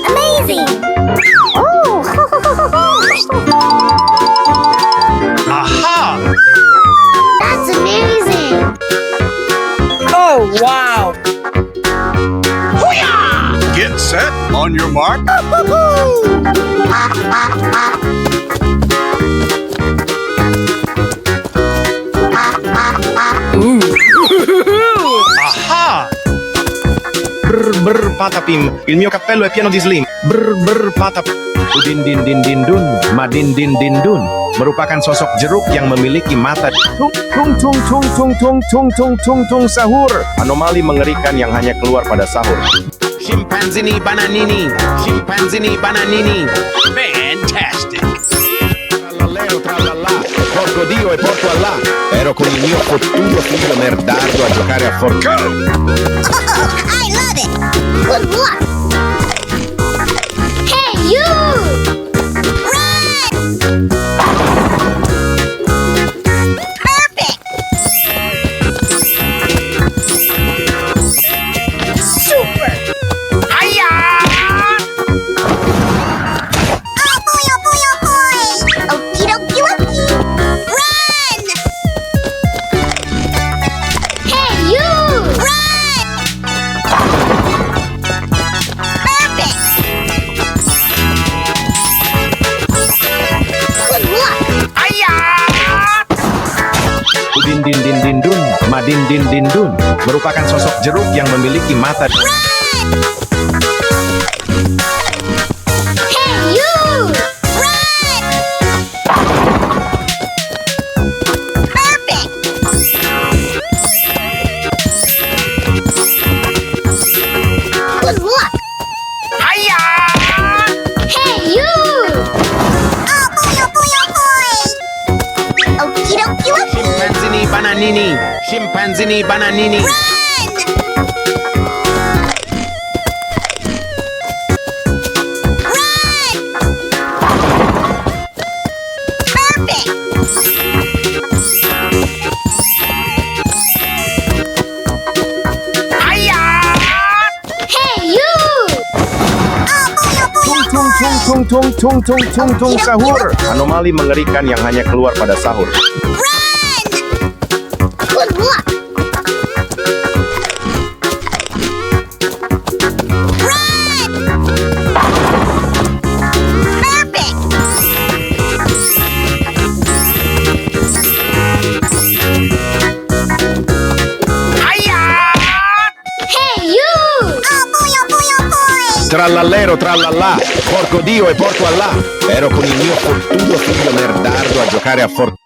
Amazing! Oh! Aha! That's amazing! Oh, wow! Get set, on your mark. Aha! Brr brr patapim, il mio cappello è pieno di slim. Brr brr patap. Udin din din din dun, madin din din dun. Merupakan sosok jeruk yang memiliki mata. Tung tung tung tung tung tung tung tung tung tung sahur. Anomali mengerikan yang hanya keluar pada sahur. Scimpanzini bananini, scimpanzini bananini. Fantastic. Trallallero trallallà, porco Dio e porco Allah. Ero con il mio fottuto figlio merdardo a giocare a forcare. I love it! Good luck! Hey, you! Run! Perfect! Super! Hiya! Oh boy, oh boy, oh boy! Okie dokie dokie! Run! Hey, you! Run! Perfect! Good luck! Hiya! Udin din din din dun, madin din din dun. Merupakan sosok jeruk yang memiliki mata. Hey, you! Run! Perfect! Good luck! Hiya! Hey, you! Oh boy, oh boy, oh boy! Okie dokie dokie! Scimpanzini bananini, scimpanzini bananini. Run! Run! Perfect! Hiya! Hey, you! Oh boy, oh boy, oh Tung tung tung tung tung tung tung tung sahur. Anomali mengerikan yang hanya keluar pada sahur. Run! Good luck! Run! Perfect! Hiya! Hey, you! Oh boy, oh boy, oh boy! Trallallero trallallà, porco Dio e porco Allah. Ero con il mio fottuto figlio merdardo a giocare a forcare.